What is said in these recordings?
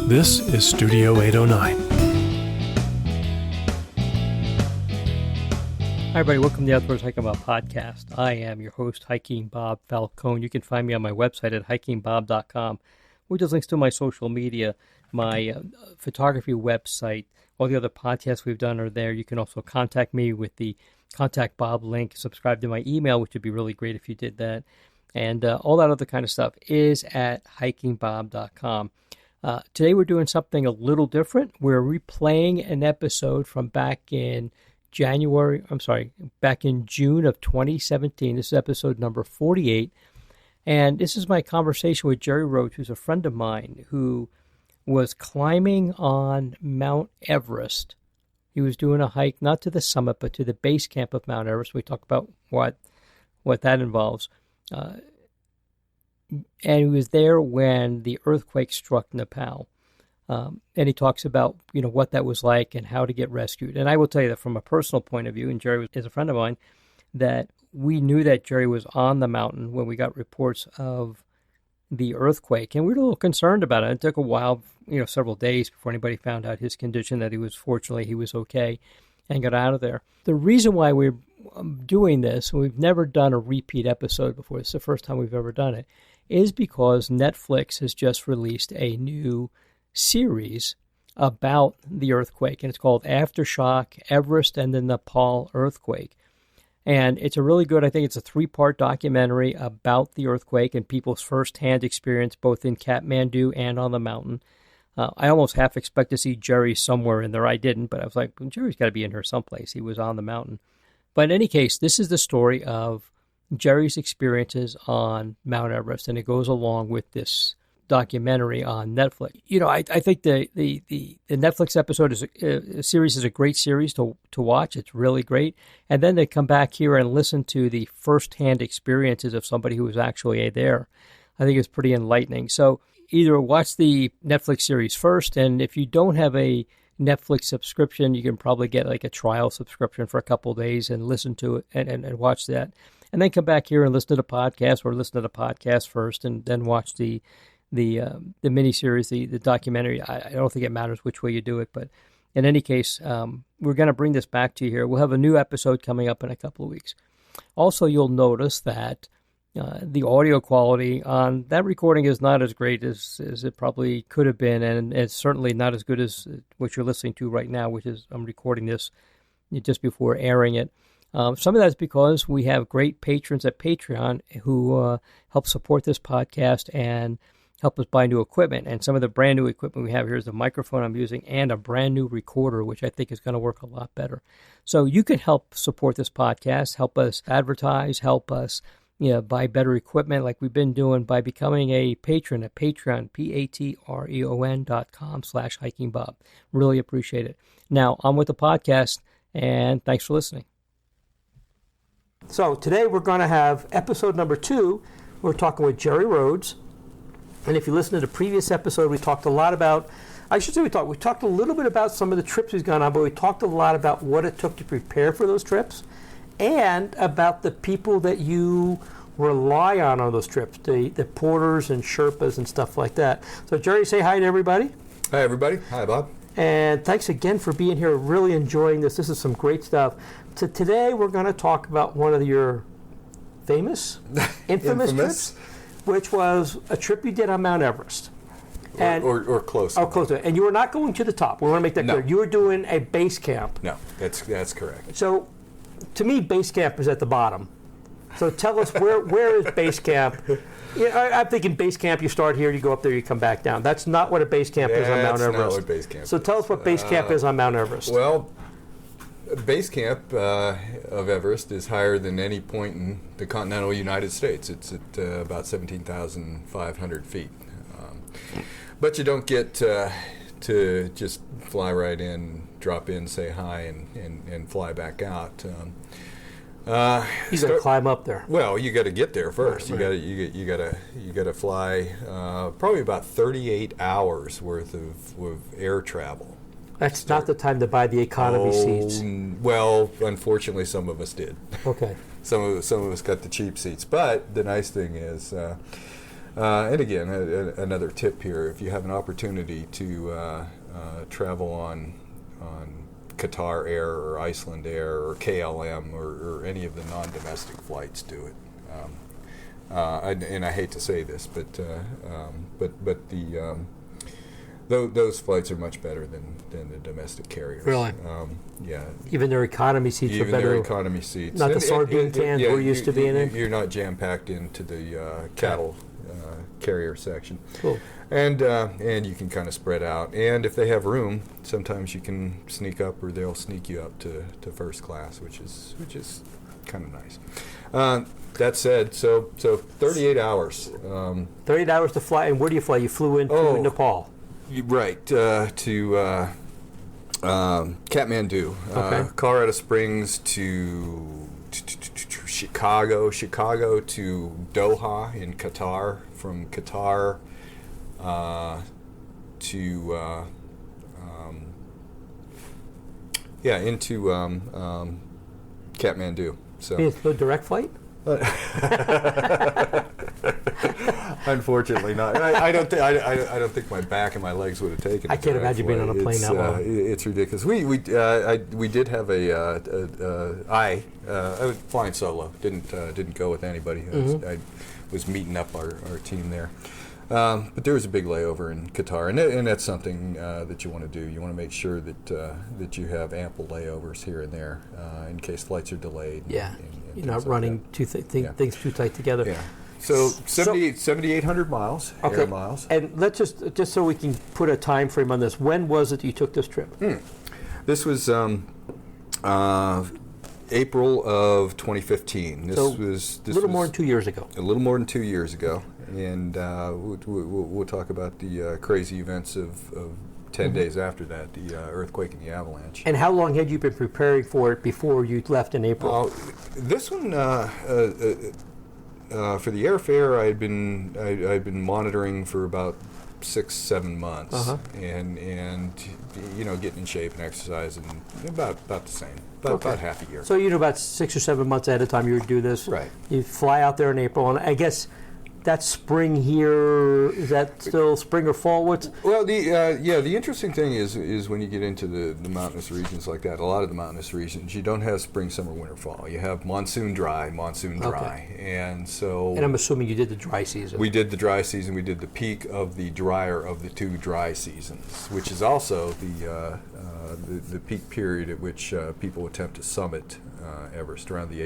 This is Studio 809. Hi, everybody. Welcome to the Outdoors Hiking Bob podcast. I am your host, Hiking Bob Falcone. You can find me on my website at hikingbob.com, which has links to my social media, my photography website. All the other podcasts we've done are there. You can also contact me with the Contact Bob link. Subscribe to my email, which would be really great if you did that. And all that other kind of stuff is at hikingbob.com. Today we're doing something a little different. We're replaying an episode from back in June of 2017. This is episode number 48. And this is my conversation with Jerry Rhodes, who's a friend of mine who was climbing on Mt Everest. He was doing a hike, not to the summit, but to the base camp of Mount Everest. We talk about what that involves. And he was there when the earthquake struck Nepal. And he talks about, what that was like and how to get rescued. And I will tell you that from a personal point of view, and Jerry is a friend of mine, that we knew that Jerry was on the mountain when we got reports of the earthquake. And we were a little concerned about it. It took a while, several days before anybody found out his condition, that he was okay and got out of there. The reason why we're doing this, we've never done a repeat episode before, it's the first time we've ever done it, is because Netflix has just released a new series about the earthquake, and it's called Aftershock, Everest, and the Nepal Earthquake. And it's a really good, I think it's a 3-part documentary about the earthquake and people's firsthand experience both in Kathmandu and on the mountain. I almost half expect to see Jerry somewhere in there. I didn't, but I was like, well, Jerry's got to be in here someplace. He was on the mountain. But in any case, this is the story of Jerry's experiences on Mount Everest, and it goes along with this documentary on Netflix. I think the Netflix episode series is a great series to watch. It's really great. And then to come back here and listen to the firsthand experiences of somebody who was actually there, I think it's pretty enlightening. So either watch the Netflix series first, and if you don't have a Netflix subscription, you can probably get like a trial subscription for a couple of days and listen to it and watch that. And then come back here and listen to the podcast, or listen to the podcast first and then watch the miniseries, the documentary. I don't think it matters which way you do it, but in any case, we're going to bring this back to you here. We'll have a new episode coming up in a couple of weeks. Also, you'll notice that the audio quality on that recording is not as great as it probably could have been, and it's certainly not as good as what you're listening to right now, which is I'm recording this just before airing it. Some of that's because we have great patrons at Patreon who help support this podcast and help us buy new equipment. And some of the brand new equipment we have here is the microphone I'm using and a brand new recorder, which I think is going to work a lot better. So you can help support this podcast, help us advertise, help us buy better equipment like we've been doing by becoming a patron at Patreon, patreon.com/hikingbob. Really appreciate it. Now, on with the podcast, and thanks for listening. So today we're going to have episode number 2. We're talking with Jerry Rhodes. And if you listen to the previous episode, we talked a lot about, we talked a little bit about some of the trips he's gone on, but we talked a lot about what it took to prepare for those trips and about the people that you rely on those trips, the porters and Sherpas and stuff like that. So Jerry, say hi to everybody. Hi, everybody. Hi, Bob. And thanks again for being here. Really enjoying this. This is some great stuff. So today we're going to talk about one of your infamous trips, which was a trip you did on Mount Everest. Or close. Oh, close to it. And you were not going to the top. We want to make that clear. You were doing a base camp. No, that's correct. So, to me, base camp is at the bottom. So tell us, where is base camp? I'm thinking base camp, you start here, you go up there, you come back down. That's not what a base camp is on Mount Everest. That's not what base camp is. So tell us what base camp is on Mount Everest. Well, base camp of Everest is higher than any point in the continental United States. It's at about 17,500 feet. But you don't get to just fly right in, drop in, say hi, and fly back out. You got to climb up there. Well, you got to get there first. Right. You got to fly probably about 38 hours worth of air travel. That's not the time to buy the economy seats. Well, unfortunately, some of us did. Okay. Some of us got the cheap seats. But the nice thing is, And again, another tip here: if you have an opportunity to travel on Qatar Air or Iceland Air or KLM or any of the non-domestic flights, do it. And I hate to say this, but those flights are much better than the domestic carriers. Really? Yeah. Even their economy seats are better. Even their economy seats. Not the sardine cans we're used to being in. You're not jam-packed into the cattle carrier section. Cool. And you can kind of spread out. And if they have room, sometimes you can sneak up, or they'll sneak you up to first class, which is kind of nice. That said, so 38 hours. 38 hours to fly, and where do you fly? You flew into Nepal. Right, to Kathmandu, Okay. Colorado Springs to Chicago to Doha in Qatar, from Qatar into Kathmandu. So It's no direct flight? Unfortunately not. I don't think my back and my legs would have taken it. I can't imagine being on a plane that long. It's ridiculous. We did have I was flying solo. Didn't go with anybody. I was meeting up our team there. But there was a big layover in Qatar, and that's something that you want to do. You want to make sure that you have ample layovers here and there in case flights are delayed. Yeah, and you're not like running things too tight together. Yeah. So 7,800 miles, Okay. air miles. And let's just so we can put a time frame on this. When was it that you took this trip? This was April of 2015. This was a little more than 2 years ago. A little more than 2 years ago, and we'll talk about the crazy events of 10 days after that, the earthquake and the avalanche. And how long had you been preparing for it before you left in April? This one, for the airfare, I'd been monitoring for about 6-7 months, and getting in shape and exercise, and about the same, about half a year. So about 6 or 7 months ahead of time you would do this. Right. You fly out there in April, and I guess that's spring here. Is that still spring or fall? The interesting thing is when you get into the mountainous regions like that, a lot of the mountainous regions, you don't have spring, summer, winter, fall. You have monsoon, dry, and so. And I'm assuming you did the dry season. We did the dry season. We did the peak of the drier of the two dry seasons, which is also the peak period at which people attempt to summit Everest, around the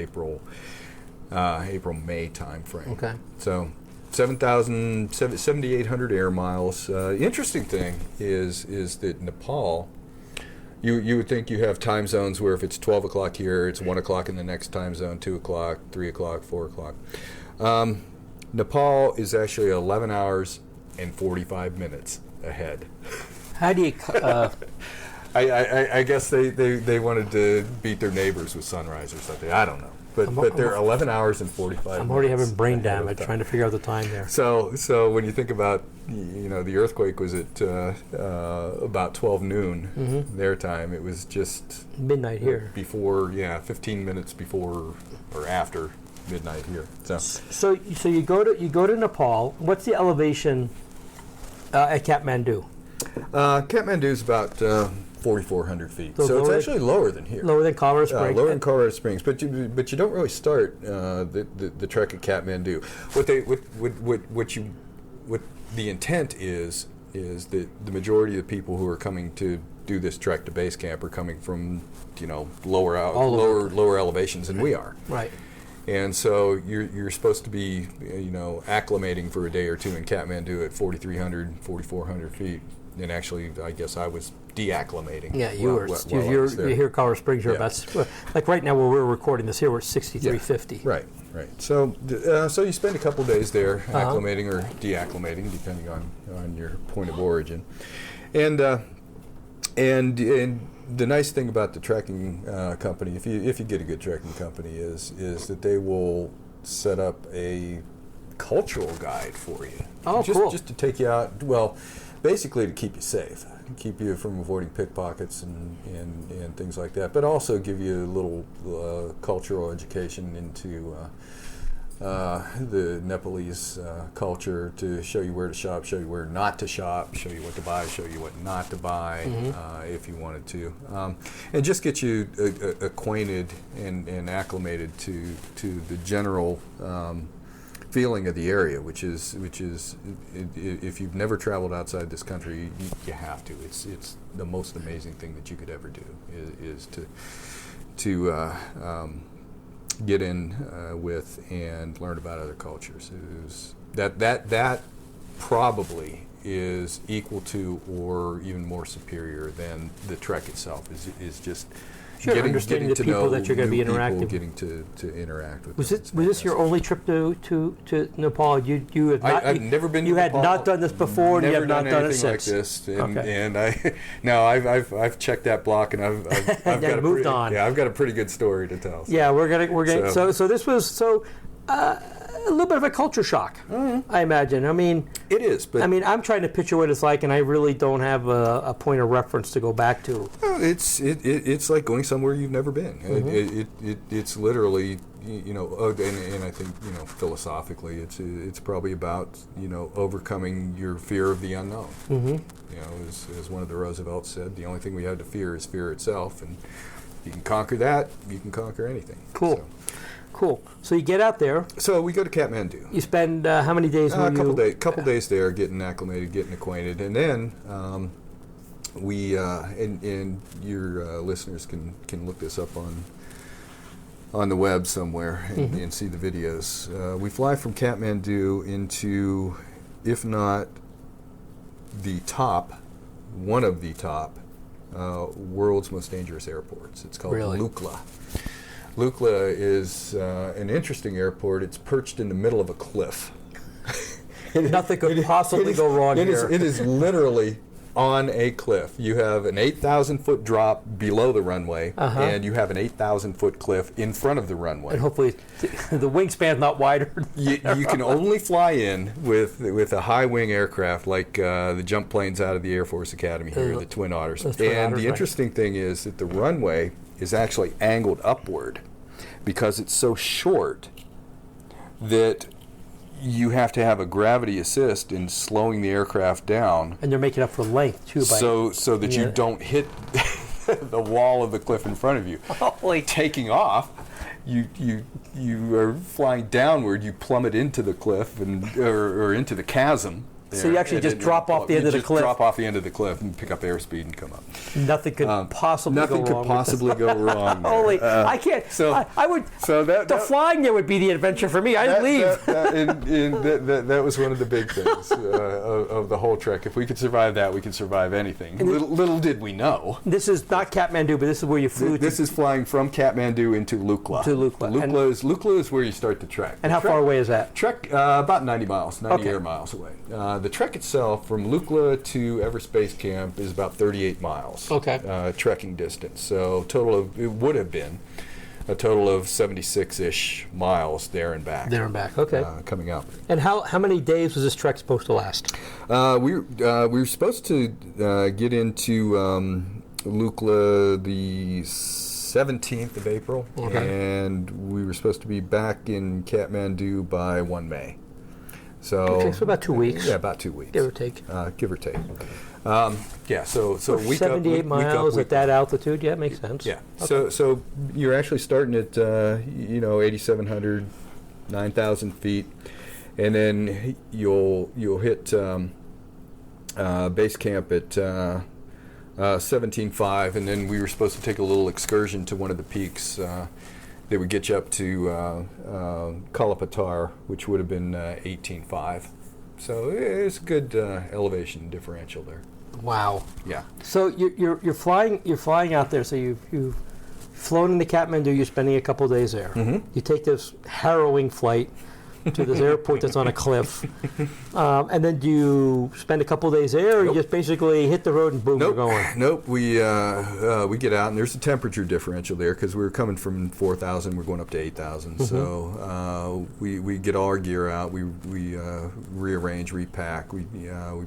April-May time frame. Okay. So 7,800 air miles. Interesting thing is that Nepal, you would think you have time zones where if it's 12 o'clock here, it's 1 o'clock in the next time zone, 2 o'clock, 3 o'clock, 4 o'clock. Nepal is actually 11 hours and 45 minutes ahead. How do you... I guess they wanted to beat their neighbors with sunrise or something. I don't know. But they're 11 hours and 45 minutes. I'm already having brain damage trying to figure out the time there. So when you think about, the earthquake was at about 12 noon their time. It was just midnight here. Before, 15 minutes before or after midnight here. So you go to Nepal. What's the elevation at Kathmandu? Kathmandu is about 4,400 feet, so it's actually lower than here. Lower than Colorado Springs. Lower than Colorado Springs, but you don't really start the trek at Kathmandu. What the intent is that the majority of the people who are coming to do this trek to base camp are coming from lower elevations than we are. Right. And so you're supposed to be acclimating for a day or two in Kathmandu at 4,300, 4,400 feet. And actually, I guess I was deacclimating. Yeah, you're here at Colorado Springs. You're about, like right now where we're recording this here, we're at 6,350. Right. So you spend a couple days there acclimating or deacclimating, depending on your point of origin. And the nice thing about the trekking company, if you get a good trekking company, is that they will set up a cultural guide for you. Cool. Just to take you out. Well, basically to keep you safe, keep you from avoiding pickpockets and things like that, but also give you a little cultural education into the Nepalese culture, to show you where to shop, show you where not to shop, show you what to buy, show you what not to buy, if you wanted to, and just get you acquainted and acclimated to the general feeling of the area, which is if you've never traveled outside this country, you have to. It's the most amazing thing that you could ever do is to get in with and learn about other cultures. That probably is equal to or even more superior than the trek itself. Is just understanding the people that you're going to be interacting with. Getting to interact with. Was this your only trip to Nepal? You had not, I've never been. You to had Nepal. not done this before, and you have not done it since. Like this, and, okay. and I've checked that block, and I've got moved on. Yeah, I've got a pretty good story to tell. So. Yeah, we're gonna. So this was a little bit of a culture shock, I imagine. I mean, it is. But I'm trying to picture what it's like, and I really don't have a point of reference to go back to. It's like going somewhere you've never been. It's literally, and I think philosophically, it's probably about overcoming your fear of the unknown. As one of the Roosevelts said, the only thing we have to fear is fear itself, and you can conquer that, you can conquer anything. Cool. Cool. So you get out there. So we go to Kathmandu. You spend how many days? A couple days there, getting acclimated, getting acquainted, and then we and your listeners can look this up on the web somewhere and see the videos. We fly from Kathmandu into, if not the top, one of the top world's most dangerous airports. It's called Lukla. Lukla is an interesting airport. It's perched in the middle of a cliff. Nothing could possibly go wrong here. It is literally on a cliff. You have an 8,000-foot drop below the runway, and you have an 8,000-foot cliff in front of the runway. And hopefully the wingspan's not wider. You can only fly in with a high-wing aircraft like the jump planes out of the Air Force Academy here, the Twin Otters. The interesting thing is that the runway is actually angled upward because it's so short that you have to have a gravity assist in slowing the aircraft down. And they're making up for length too, so that you don't hit the wall of the cliff in front of you. Taking off, you are flying downward. You plummet into the cliff or into the chasm. So you actually just drop off the end of the cliff. Drop off the end of the cliff and pick up airspeed and come up. Nothing could possibly go wrong. Nothing could possibly go wrong. Holy, I can't. I would. So the flying there would be the adventure for me. I'd leave. That was one of the big things of the whole trek. If we could survive that, we could survive anything. Little did we know. This is not Kathmandu, but this is where you flew. This is flying from Kathmandu into Lukla. Lukla is where you start the trek. And how far away is that? Trek about 90 air miles away. The trek itself from Lukla to Everest Base Camp is about 38 miles. Trekking distance. So it would have been a total of 76-ish miles there and back. Okay. Coming up. And how many days was this trek supposed to last? We were supposed to get into Lukla the 17th of April, and we were supposed to be back in Kathmandu by 1 May. So about 2 weeks. Yeah, about 2 weeks. Give or take. So 78 miles at that altitude. Yeah, it makes sense. Yeah. Okay. So you're actually starting at 8,700, 9,000 feet, and then you'll hit base camp at 17.5, and then we were supposed to take a little excursion to one of the peaks. They would get you up to Kalapatar, which would have been 18.5. So it's a good elevation differential there. Wow. Yeah. So you're flying out there. So you've flown into Kathmandu. You're spending a couple of days there. You take this harrowing flight to this airport that's on a cliff, and then do you spend a couple of days there, or you just basically hit the road and boom, you're going? Nope. We get out, and there's a temperature differential there because we were coming from 4,000, we're going up to 8,000. So we get all our gear out, we rearrange, repack, we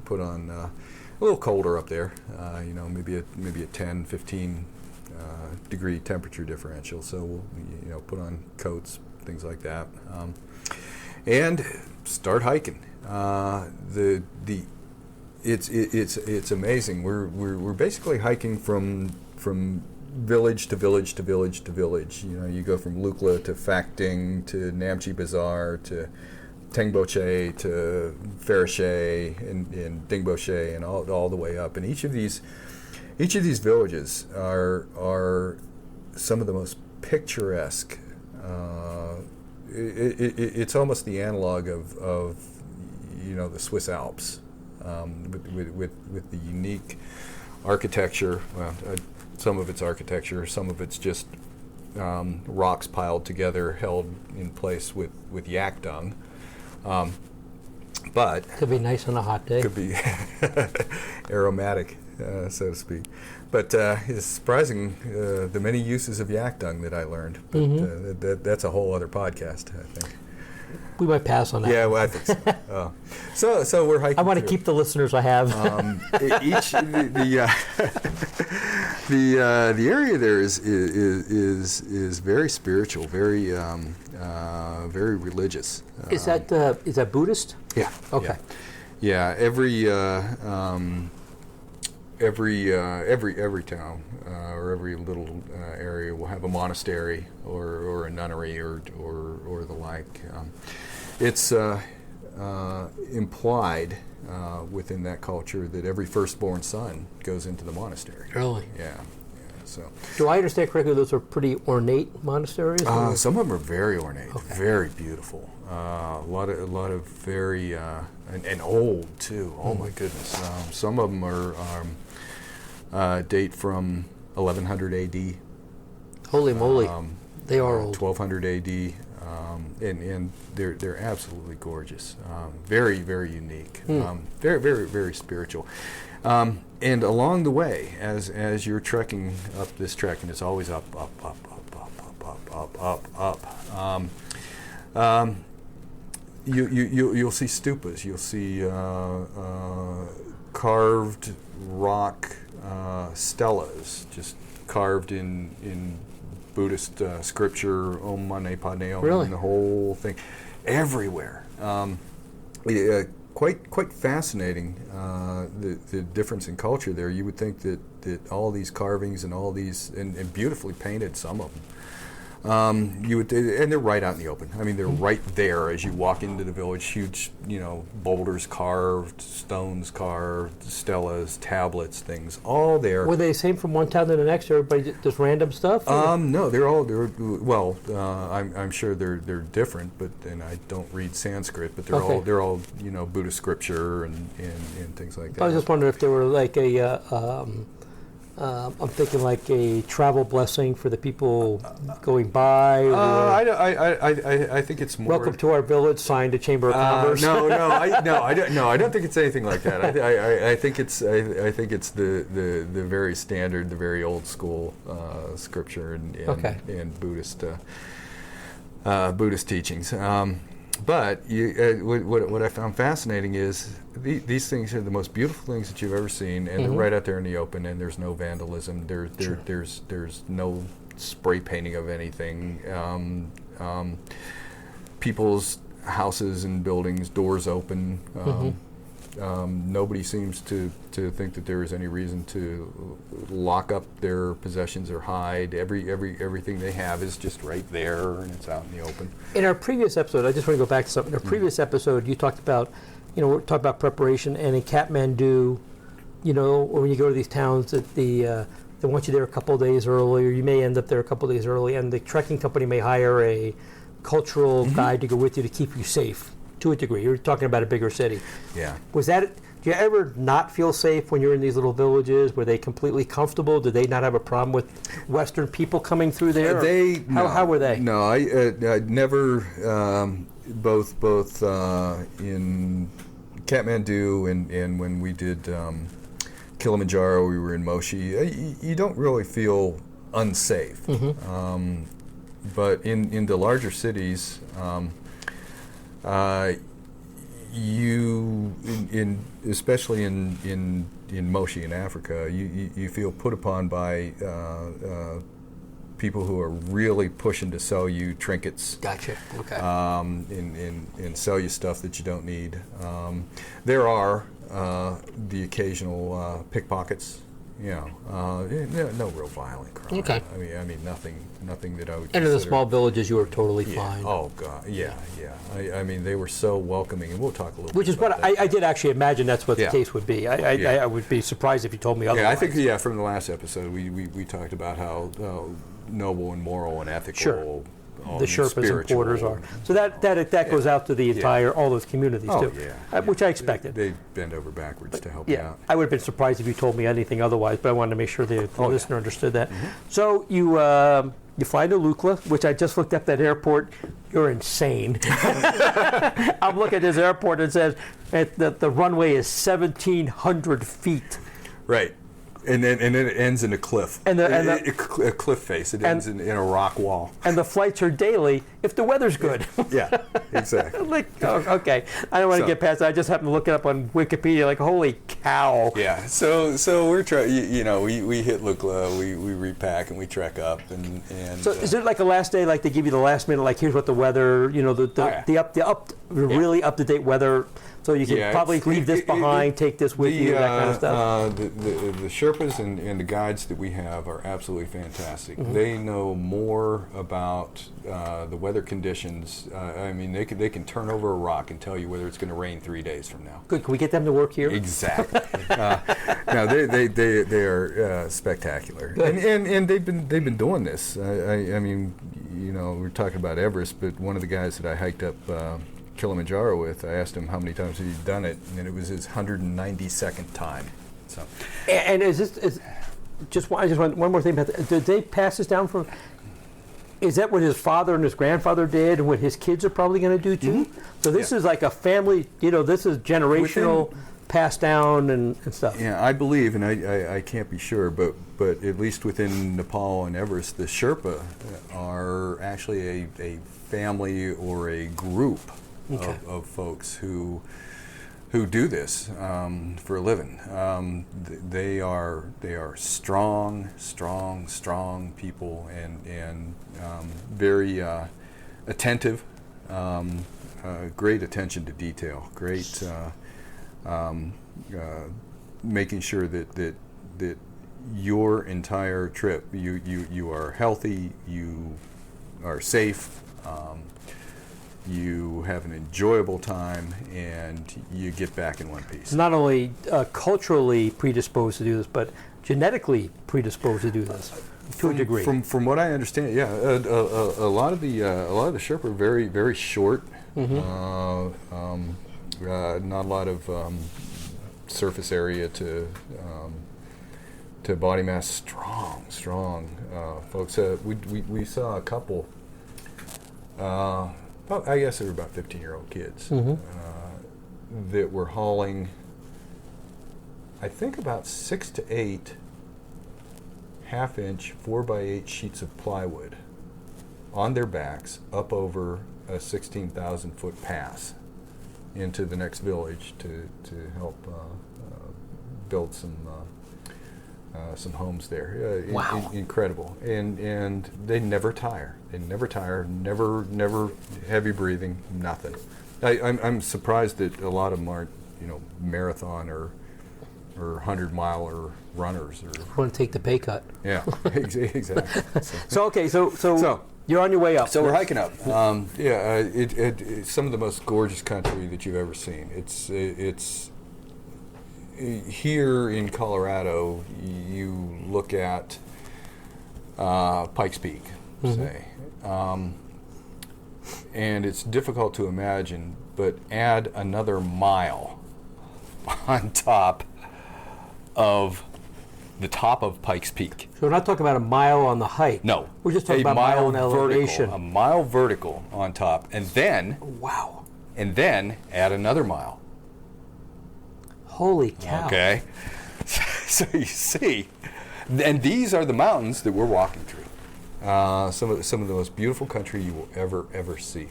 put on a little colder up there, maybe a 10, 15 degree temperature differential. So we'll put on coats, things like that, and start hiking. It's amazing. We're basically hiking from village to village to village to village. You go from Lukla to Phak Ding to Namche Bazaar to Tengboche to Ferroche and Dingboche and all the way up. And each of these villages are some of the most picturesque. It's almost the analog of the Swiss Alps, with the unique architecture. Well, some of it's architecture, some of it's just rocks piled together, held in place with yak dung. But could be nice on a hot day. Could be aromatic, so to speak. But it's surprising the many uses of yak dung that I learned. But that's a whole other podcast, I think. We might pass on that. Yeah, well, I think so. So we're hiking. I want to keep the listeners I have. The area there is very spiritual, very very religious. Is that Buddhist? Yeah. Okay. Yeah. Every town or every little area will have a monastery or a nunnery or the like. It's implied within that culture that every firstborn son goes into the monastery. Really? Yeah. So. Do I understand correctly? Those are pretty ornate monasteries. Some of them are very ornate, okay. Very beautiful. A lot of very and old too. Oh my goodness. Some of them are date from 1100 A.D. Holy moly, they are old. 1200 A.D. And they're absolutely gorgeous. Very, very unique. Very, very, very spiritual. And along the way, as you're trekking up this trek, and it's always up. You'll see stupas. You'll see carved rock stelas, just carved in Buddhist scripture, Om Mani Padme Hum, really? And the whole thing, everywhere. Quite fascinating, the difference in culture there. You would think that all these carvings and all these, and beautifully painted, some of them, you would, and they're right out in the open. I mean, they're right there as you walk into the village. Huge, boulders carved, stones carved, stelas, tablets, things, all there. Were they the same from one town to the next? Everybody just random stuff? No, well, I'm sure they're different, and I don't read Sanskrit, but they're all Buddhist scripture and things like that. I was just wondering if they were like I'm thinking like a travel blessing for the people going by. I think it's more. Welcome to our village. Signed to Chamber of Commerce. I don't think it's anything like that. I think it's the very standard, the very old school scripture and Buddhist Buddhist teachings. But what I found fascinating is these things are the most beautiful things that you've ever seen, and they're right out there in the open, and there's no vandalism. There's no spray painting of anything. People's houses and buildings, doors open. Nobody seems to think that there is any reason to lock up their possessions or hide. Everything they have is just right there, and it's out in the open. In our previous episode, I just want to go back to something. In our previous episode, you talked about, we're talking about preparation, and in Kathmandu, when you go to these towns, that they want you there a couple of days early, or you may end up there a couple of days early, and the trekking company may hire a cultural guide to go with you to keep you safe. To a degree. You're talking about a bigger city. Yeah. Do you ever not feel safe when you're in these little villages? Were they completely comfortable? Did they not have a problem with Western people coming through there? How were they? No, I never, both in Kathmandu and when we did Kilimanjaro, we were in Moshi. You don't really feel unsafe. But in the larger cities, especially in Moshi in Africa, you feel put upon by people who are really pushing to sell you trinkets. Gotcha. Okay. And sell you stuff that you don't need. There are the occasional pickpockets. No real violent crime. Okay. I mean, nothing that I would. And in the consider- small villages, you were totally fine. Oh God, yeah. I mean, they were so welcoming, and we'll talk a little. Which bit is about what that. I did actually imagine that's what Yeah. the case would be. Yeah. I would be surprised if you told me otherwise. Yeah, I think from the last episode we talked about how noble and moral and ethical. Sure. The Sherpas and porters are. So that goes out to the entire all those communities too. Which I expected. They bend over backwards to help you Yeah, out. I would have been surprised if you told me anything otherwise, but I wanted to make sure the listener understood that. Mm-hmm. So you fly to Lukla, which I just looked up that airport. You're insane. I'm looking at this airport and it says that the runway is 1,700 feet. Right. And then it ends in a cliff. A cliff face. It ends in a rock wall. And the flights are daily if the weather's good. Yeah, exactly. Okay. I don't want to get past that. I just happened to look it up on Wikipedia. Like, holy cow. Yeah. So we're trying. We hit Lukla. We repack and we trek up and. So is it like a last day? Like they give you the last minute? Like here's what the weather. Really up to date weather. So you can probably leave this behind, take this with you, that kind of stuff. The Sherpas and the guides that we have are absolutely fantastic. Mm-hmm. They know more about the weather conditions. I mean, they can turn over a rock and tell you whether it's going to rain 3 days from now. Good. Can we get them to work here? Exactly. No, they are spectacular, and they've been doing this. I mean, we're talking about Everest, but one of the guys that I hiked up Kilimanjaro with, I asked him how many times had he done it, and it was his 192nd time. So, and I just want one more thing about that. Did they pass this down from? Is that what his father and his grandfather did, and what his kids are probably going to do too? Mm-hmm. So this is like a family. This is generational, passed down and stuff. Yeah, I believe, and I can't be sure, but at least within Nepal and Everest, the Sherpa are actually a family or a group. Okay. Of folks who do this for a living. They are strong people and very attentive. Great attention to detail. Great making sure that your entire trip you are healthy, you are safe. You have an enjoyable time, and you get back in one piece. Not only culturally predisposed to do this, but genetically predisposed to do this to a degree. From what I understand, yeah, a lot of the Sherpa are very, very short. Mm-hmm. Not a lot of surface area to body mass. Strong folks. We saw a couple. I guess they were about 15-year-old kids that were hauling, I think, about 6 to 8 half-inch 4x8 sheets of plywood on their backs up over a 16,000-foot pass into the next village to help build some homes there. Wow. Incredible. And they never tire. Never heavy breathing, nothing. I'm surprised that a lot of them aren't, marathon or 100-miler runners. Or want to take the pay cut. Yeah, exactly. So you're on your way up. So we're hiking up. It's some of the most gorgeous country that you've ever seen. It's here in Colorado, you look at Pikes Peak, say, and it's difficult to imagine, but add another mile on top of the top of Pikes Peak. So we're not talking about a mile on the hike. No. We're just talking about a mile on elevation. A mile vertical on top, and then add another mile. Holy cow. Okay. So you see, and these are the mountains that we're walking through. Some of the most beautiful country you will ever see.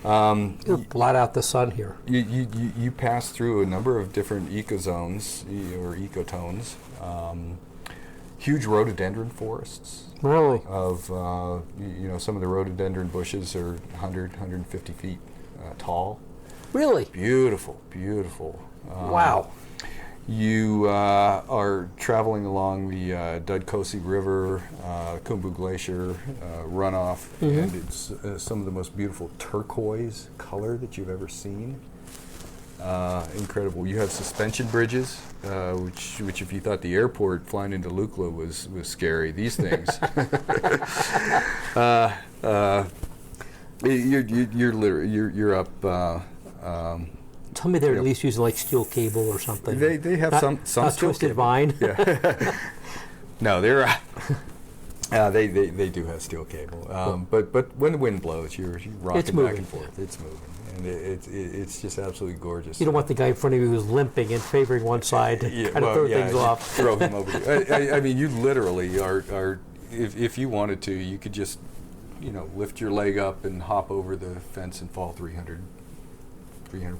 Blot out the sun here. You pass through a number of different ecozones or ecotones. huge rhododendron forests. Really? Of some of the rhododendron bushes are 150 feet tall. Really? Beautiful, beautiful. Wow. You are traveling along the Dudkosi River, Khumbu Glacier runoff, and it's some of the most beautiful turquoise color that you've ever seen. Incredible. You have suspension bridges, which if you thought the airport flying into Lukla was scary, these things. You're up. Tell me they're at least using like steel cable or something. They have some not steel twisted cable. vine. Yeah. No, they're they do have steel cable. But when the wind blows, you're rocking back and forth. It's moving, and it's just absolutely gorgeous. You don't want the guy in front of you who's limping and favoring one side to throw things off. Throw him over. I mean, you literally are. If you wanted to, you could just lift your leg up and hop over the fence and fall 300,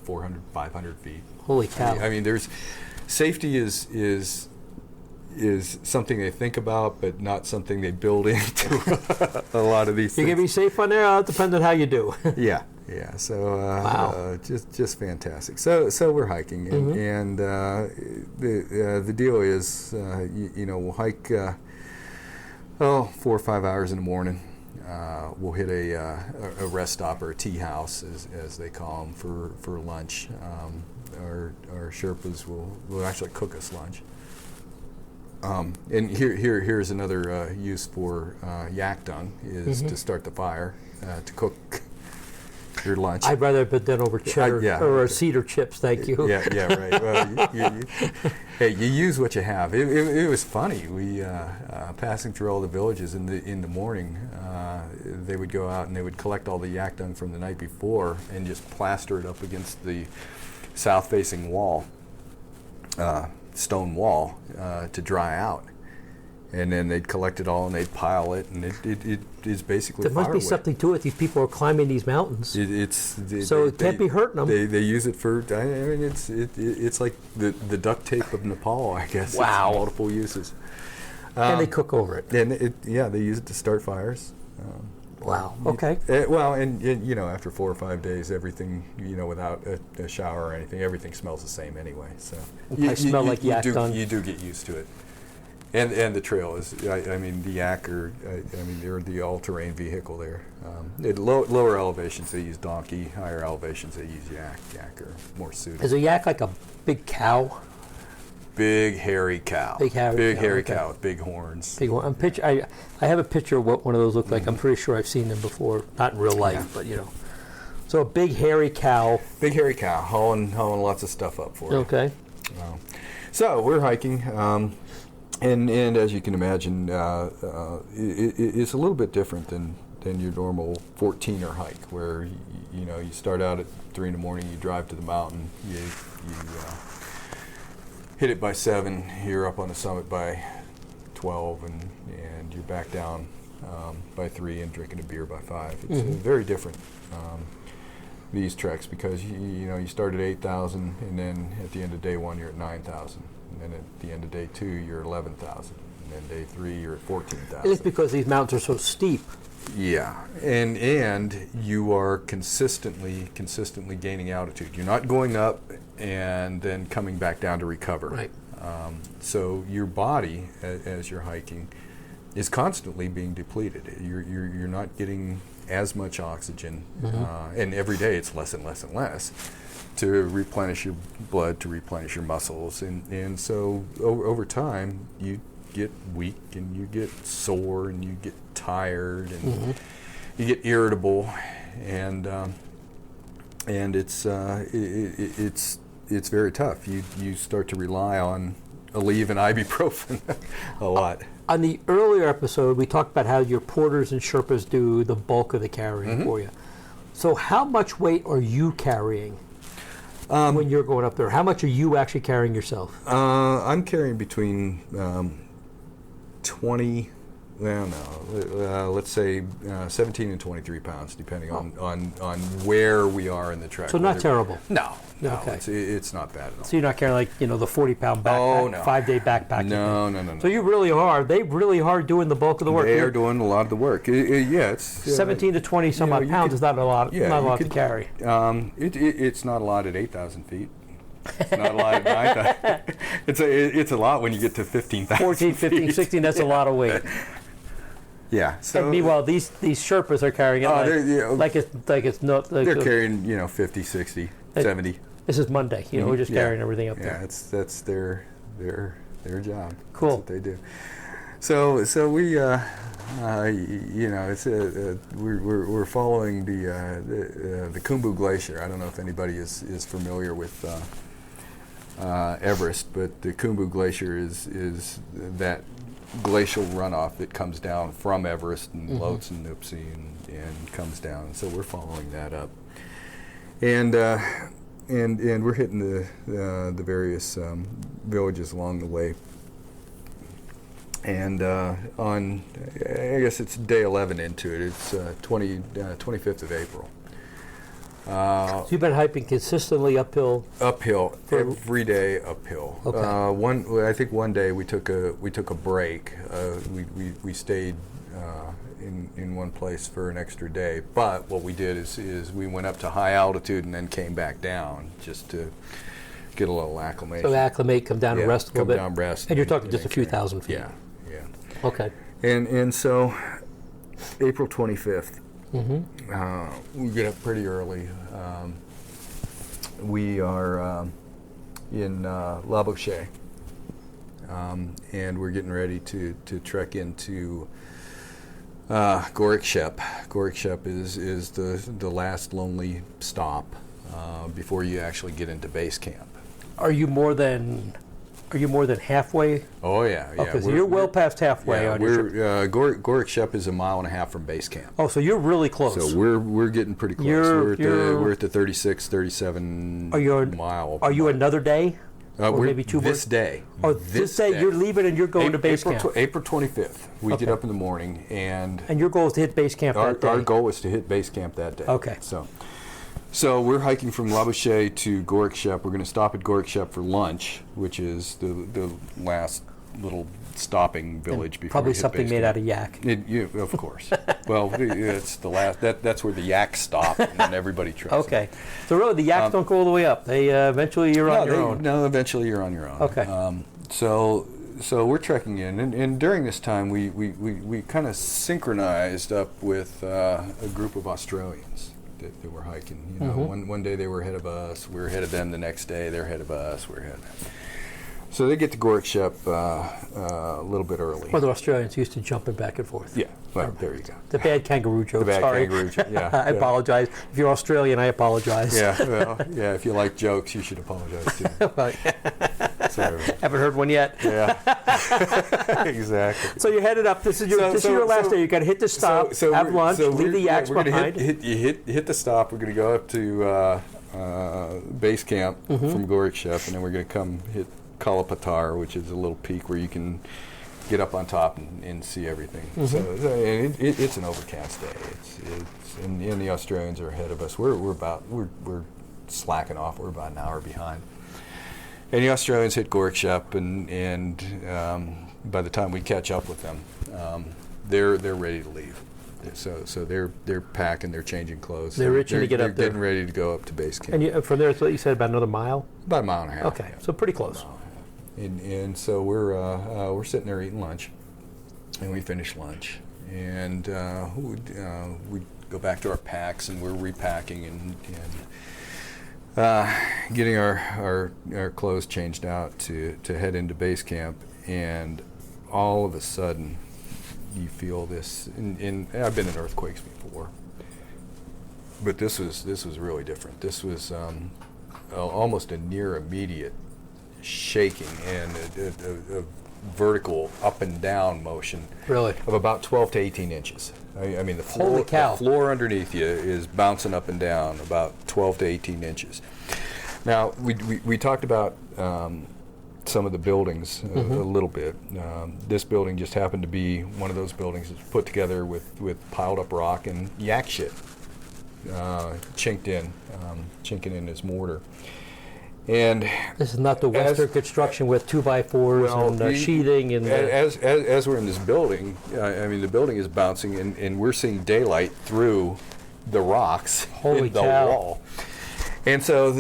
400, 500 feet. Holy cow. I mean, there's safety is something they think about, but not something they build into a lot of these things. You're going to be safe on there? It depends on how you do. Yeah. So wow. Just fantastic. So we're hiking, and the deal is, we'll hike 4 or 5 hours in the morning. We'll hit a rest stop or a tea house, as they call them, for lunch. Our Sherpas will actually cook us lunch. And here's another use for yak dung is to start the fire to cook your lunch. I'd rather have it done over cheddar or cedar chips, thank you. Yeah, right. Well, hey, you use what you have. It was funny. We passing through all the villages in the morning. They would go out and they would collect all the yak dung from the night before and just plaster it up against the south-facing wall, stone wall, to dry out. And then they'd collect it all and they'd pile it, and it is basically there must firewood. be something to it. These people are climbing these mountains. It can't be hurting them. They use it for. I mean, it's like the duct tape of Nepal, I guess. Wow. It's multiple uses. And they cook over it. And they use it to start fires. Wow. Okay. And after 4 or 5 days, everything without a shower or anything, everything smells the same anyway. So I smell like yak dung. You do get used to it. And the trail is, the yak they're the all-terrain vehicle there. At lower elevations they use donkey, higher elevations they use yak. Yak are more suited. Is a yak like a big cow? Big hairy cow. Big hairy cow with big horns. Big horn. I have a picture of what one of those look like. I'm pretty sure I've seen them before, not in real life, but So a big hairy cow. Big hairy cow, hauling lots of stuff up for you. Okay. So we're hiking. And as you can imagine, it's a little bit different than your normal 14er hike, where you start out at 3 in the morning, you drive to the mountain, you hit it by 7, you're up on the summit by 12, and you're back down by 3 and drinking a beer by 5. It's very different, these treks, because you start at 8,000, and then at the end of day 1 you're at 9,000. And then at the end of day 2, you're 11,000. And then day 3, you're at 14,000. It's because these mountains are so steep. Yeah, and you are consistently gaining altitude. You're not going up and then coming back down to recover. Right. So your body, as you're hiking, is constantly being depleted. You're not getting as much oxygen, and every day it's less and less and less, to replenish your blood, to replenish your muscles, and so over time you get weak and you get sore and you get tired and you get irritable, and it's very tough. You start to rely on Aleve and ibuprofen a lot. On the earlier episode, we talked about how your porters and Sherpas do the bulk of the carrying for you. So how much weight are you carrying when you're going up there? How much are you actually carrying yourself? I'm carrying between 20 Well, no. Let's say 17 and 23 pounds, depending on where we are in the trek. So not terrible. No, Okay. it's not bad at all. So you're not carrying the 40-pound backpack, Oh, no. 5-day backpack. No. So you really are. They really are doing the bulk of the work. They are doing a lot of the work. Yeah, it's 17 to 20 some odd pounds is not a lot. Yeah, not a lot to carry. It's not a lot at 8,000 feet. It's not a lot at 9,000. It's a lot when you get to 15,000. 14, 15, feet. 16. That's a lot of weight. Yeah. So And meanwhile, these Sherpas are carrying it like it's not. Like they're carrying 50, 60, 70. This is Monday. We're just carrying everything up there. Yeah, that's their job. Cool. That's what they do. So we it's we're following the Khumbu Glacier. I don't know if anybody is familiar with Everest, but the Khumbu Glacier is that glacial runoff that comes down from Everest and Lhotse and Nuptse and comes down. So we're following that up, and we're hitting the various villages along the way. And on, I guess it's day 11 into it. It's 25th of April. So you've been hiking consistently uphill. Uphill every day, uphill. Okay. I think one day we took a break. We stayed in one place for an extra day. But what we did is we went up to high altitude and then came back down just to get a little acclimation. So acclimate, come down and rest a little bit. Come down, rest. And you're talking just a few thousand feet. Yeah. Okay. And so April 25th. We get up pretty early. We are in La Bouche, and we're getting ready to trek into Gorikshep. Gorikshep is the last lonely stop before you actually get into base camp. Are you more than halfway? Oh yeah. Okay, so you're well past halfway on your trip. Gorikshep is a mile and a half from base camp. Oh, so you're really close. So we're getting pretty close. We're at the 36, 37 mile. Are you another day? Or maybe 2 this day. Oh, this day you're leaving and you're going to base camp. April 25th. We get up in the morning and your goal is to hit base camp that day. Our goal is to hit base camp that day. Okay. So we're hiking from La Bouche to Gorikshep. We're going to stop at Gorikshep for lunch, which is the last little stopping village before probably we hit something base made camp. out of yak. Of course. Well, it's the last. That's where the yaks stop, and then everybody tries. Okay. So really, the yaks don't go all the way up. They eventually you're on your own. No, eventually you're on your own. Okay. So we're trekking in, and during this time we kind of synchronized up with a group of Australians that were hiking. One day they were ahead of us, we were ahead of them. The next day they're ahead of us, we're ahead of them. So they get to Gorikshep a little bit early. Well, the Australians used to jumping back and forth. Yeah, well, there you go. The bad kangaroo joke. The bad Sorry. kangaroo joke, yeah. I apologize. If you're Australian, I apologize. Yeah, well, if you like jokes, you should apologize too. Well, Sorry. Haven't heard one yet. Yeah, exactly. So you're headed up. This is your last day. You got to hit the stop, have lunch, leave the yaks behind. Hit the stop. We're going to go up to base camp from Gorikshep, and then we're going to come hit Kalapatar, which is a little peak where you can get up on top and see everything. And it's an overcast day. And the Australians are ahead of us. We're slacking off. We're about an hour behind. And the Australians hit Gorikshep, and by the time we catch up with them, they're ready to leave. So they're packing, they're changing clothes. They're itching to get up there. They're getting ready to go up to base camp. And from there, so you said about another mile? About a mile and a half. Okay, so pretty close. And so we're sitting there eating lunch, and we finish lunch, and we go back to our packs, and we're repacking and getting our clothes changed out to head into base camp, and all of a sudden you feel this. And I've been in earthquakes before, but this was really different. This was almost a near immediate shaking and a vertical up and down motion. Really? Of about 12 to 18 inches. I mean, the floor underneath you is bouncing up and down about 12 to 18 inches. Now, we talked about some of the buildings a little bit. This building just happened to be one of those buildings that's put together with piled up rock and yak shit, chinking in as mortar. And this is not the Western construction with 2x4s and sheathing and as we're in this building, I mean the building is bouncing and we're seeing daylight through the rocks in the wall. And so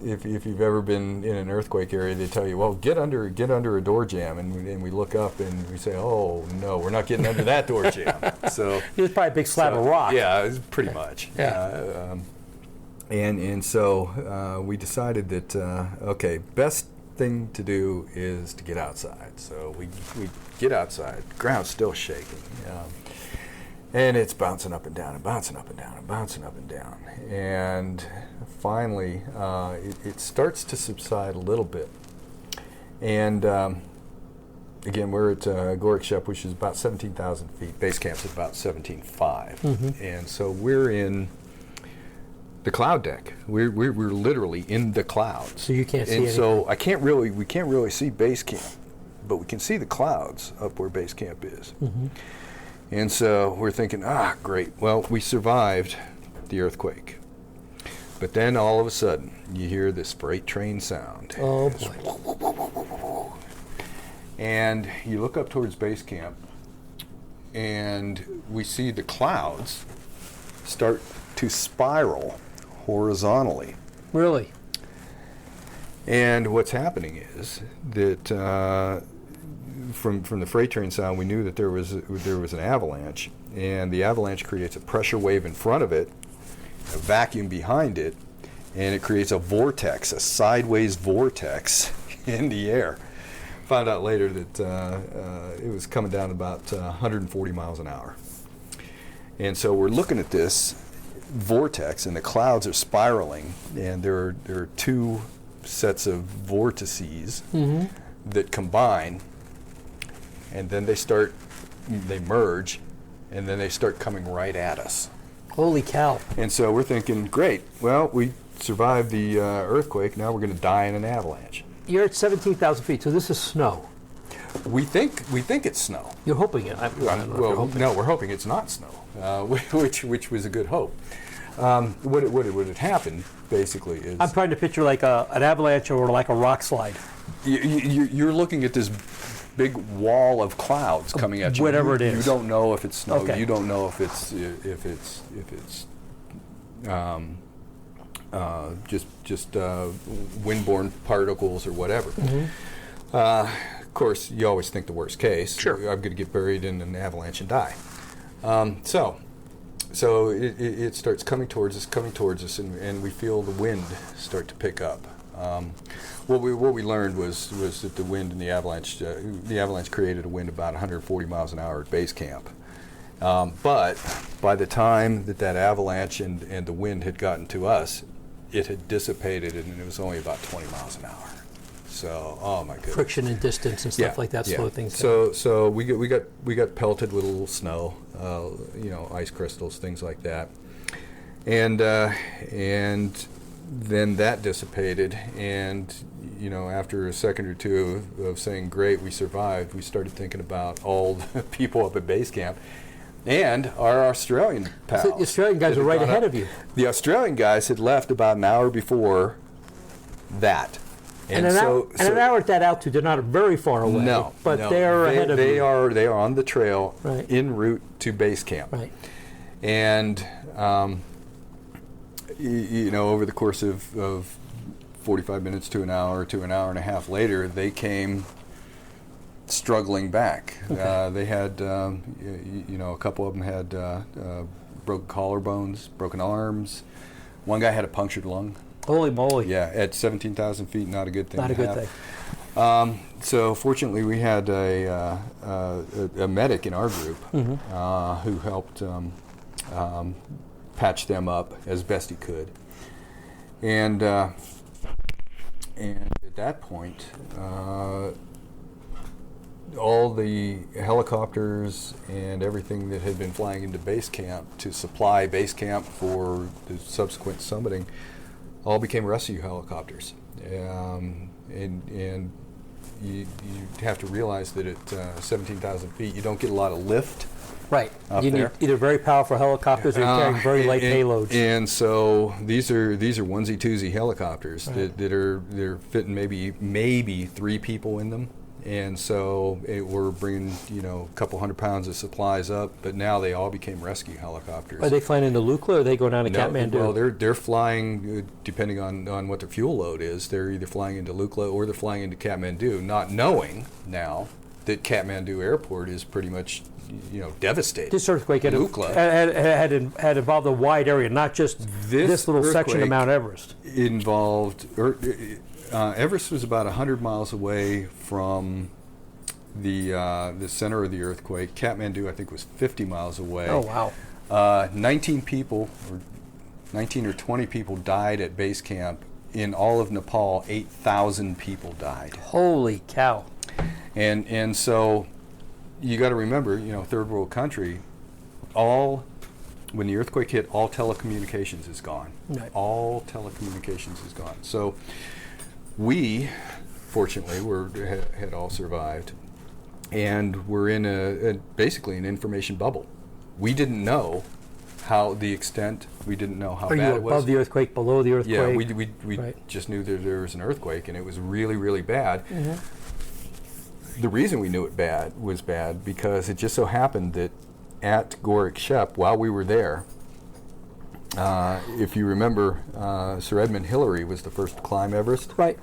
if you've ever been in an earthquake area, they tell you, well, get under a door jamb, and we look up and we say, oh no, we're not getting under that door jamb. So it was probably a big slab of rock. Yeah, it's pretty much. Yeah. And so we decided that okay, best thing to do is to get outside. So we get outside. Ground's still shaking. And it's bouncing up and down and bouncing up and down and bouncing up and down. And finally, it starts to subside a little bit. And again, we're at Gorikshep, which is about 17,000 feet. Base camp's at about 17,500. And so we're in the cloud deck. We're literally in the clouds. So you can't see anything. So we can't really see base camp, but we can see the clouds up where base camp is. And so we're thinking, great. Well, we survived the earthquake. But then all of a sudden, you hear this freight train sound. Oh, boy. And you look up towards base camp, and we see the clouds start to spiral horizontally. Really? And what's happening is that from the freight train sound, we knew that there was an avalanche, and the avalanche creates a pressure wave in front of it, a vacuum behind it, and it creates a vortex, a sideways vortex in the air. Found out later that it was coming down about 140 miles an hour. And so we're looking at this vortex, and the clouds are spiraling, and there are two sets of vortices that combine, and then they merge, and then they start coming right at us. Holy cow. And so we're thinking, great, well, we survived the earthquake, now we're going to die in an avalanche. You're at 17,000 feet, so this is snow. We think it's snow. You're hoping it. No, we're hoping it's not snow, which was a good hope. What had happened, basically, is... I'm trying to picture like an avalanche or like a rock slide. You're looking at this big wall of clouds coming at you. Whatever it is. You don't know if it's snow. Okay. You don't know if it's just windborne particles or whatever. Of course, you always think the worst case. Sure. I'm going to get buried in an avalanche and die. So it starts coming towards us, and we feel the wind start to pick up. What we learned was that the wind in the avalanche created a wind about 140 miles an hour at base camp. But by the time that avalanche and the wind had gotten to us, it had dissipated, and it was only about 20 miles an hour. So, oh my goodness. Friction and distance and stuff like that slow things down. So we got pelted with a little snow, ice crystals, things like that, and then that dissipated, and after a second or two of saying great, we survived, we started thinking about all the people up at base camp and our Australian pals. The Australian guys were right ahead of you. The Australian guys had left about an hour before that. And an hour at that altitude, they're not very far away. No, but they're ahead of you. They are on the trail en route to base camp. Right. And over the course of 45 minutes to an hour and a half later, they came struggling back. Okay. They had, a couple of them had broken collarbones, broken arms. One guy had a punctured lung. Holy moly. Yeah, at 17,000 feet, not a good thing. Not a good thing. So fortunately, we had a medic in our group who helped patch them up as best he could. And at that point, all the helicopters and everything that had been flying into base camp to supply base camp for the subsequent summiting all became rescue helicopters. And you have to realize that at 17,000 feet, you don't get a lot of lift. Right. You need either very powerful helicopters or carrying very light payloads. And so these are onesie twosie helicopters that are fitting maybe 3 people in them. And so we're bringing a couple 100 pounds of supplies up, but now they all became rescue helicopters. Are they flying into Lukla, or are they going down to Kathmandu? Well, they're flying depending on what their fuel load is. They're either flying into Lukla or they're flying into Kathmandu, not knowing now that Kathmandu Airport is pretty much devastated. This earthquake had involved a wide area, not just this little section of Mount Everest. Everest was about 100 miles away from the center of the earthquake. Kathmandu, I think, was 50 miles away. Oh, wow. 19 or 20 people died at base camp. In all of Nepal, 8,000 people died. Holy cow. And so you got to remember, third world country, when the earthquake hit, all telecommunications is gone. Right. All telecommunications is gone. So we, fortunately, had all survived, and we're in basically an information bubble. We didn't know the extent. We didn't know how bad it was. Are you above the earthquake, below the earthquake? Yeah, we just knew that there was an earthquake, and it was really, really bad. Mm-hmm. The reason we knew it was bad because it just so happened that at Gorik Shep, while we were there, if you remember, Sir Edmund Hillary was the first to climb Everest. Right.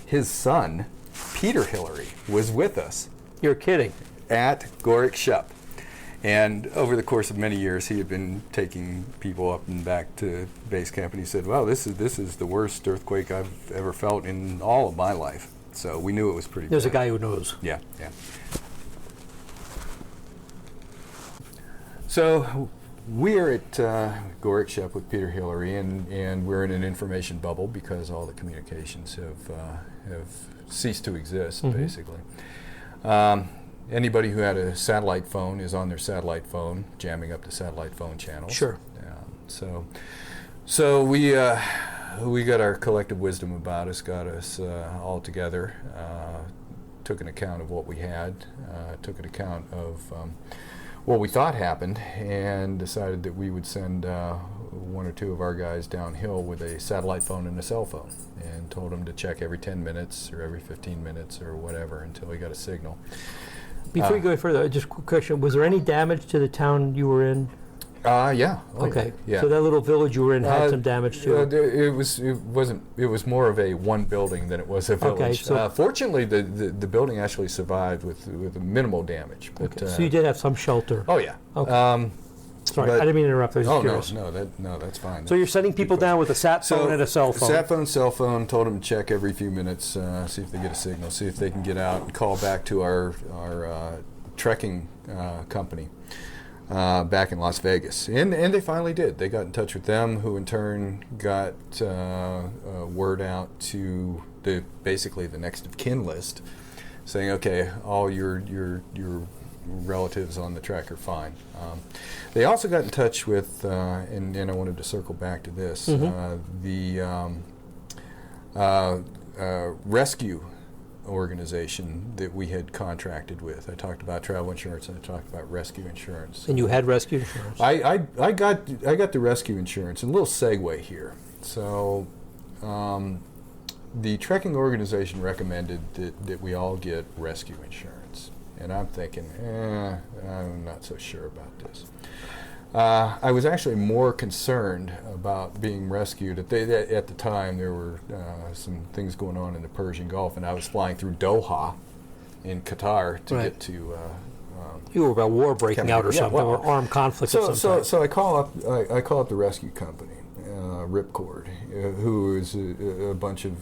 His son, Peter Hillary, was with us. You're kidding. At Gorik Shep. And over the course of many years, he had been taking people up and back to base camp, and he said, "Wow, this is the worst earthquake I've ever felt in all of my life." So we knew it was pretty There's bad. a guy who knows. Yeah. So we're at Gorik Shep with Peter Hillary, and we're in an information bubble because all the communications have ceased to exist, basically. Anybody who had a satellite phone is on their satellite phone, jamming up the satellite phone channels. Sure. So we got our collective wisdom about us, got us all together, took an account of what we had, took an account of what we thought happened, and decided that we would send 1 or 2 of our guys downhill with a satellite phone and a cell phone, and told them to check every 10 minutes or every 15 minutes or whatever until we got a signal. Before you go further, just a quick question. Was there any damage to the town you were in? Yeah. Okay. Yeah. So that little village you were in had some damage too. It was more of a one building than it was a village. Okay, so fortunately, the building actually survived with minimal damage. But, okay. So you did have some shelter. Oh yeah. Okay. Sorry, I didn't mean to interrupt. I was just curious. No, that's fine. So you're sending people down with a sat phone and a cell phone. Sat phone, cell phone. Told them to check every few minutes, see if they get a signal, see if they can get out and call back to our trekking company back in Las Vegas, and they finally did. They got in touch with them, who in turn got word out to basically the next of kin list, saying, okay, all your relatives on the trek are fine. They also got in touch with, and I wanted to circle back to this, the rescue organization that we had contracted with. I talked about travel insurance, and I talked about rescue insurance. And you had rescue insurance? I got the rescue insurance. And a little segue here. So the trekking organization recommended that we all get rescue insurance. And I'm thinking, I'm not so sure about this. I was actually more concerned about being rescued. At the time, there were some things going on in the Persian Gulf, and I was flying through Doha in Qatar to get to. You were about war breaking out or something, or armed conflict of some type. So I call up the rescue company, Ripcord, who is a bunch of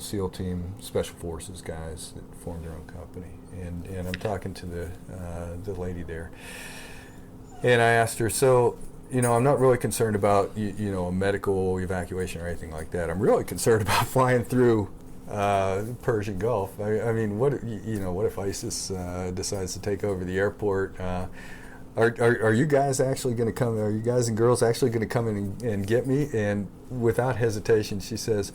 SEAL team, Special Forces guys that formed their own company, and I'm talking to the lady there. And I asked her, so, I'm not really concerned about, a medical evacuation or anything like that. I'm really concerned about flying through the Persian Gulf. I mean, what if ISIS decides to take over the airport? are you guys actually going to come? Are you guys and girls actually going to come in and get me? And without hesitation, she says,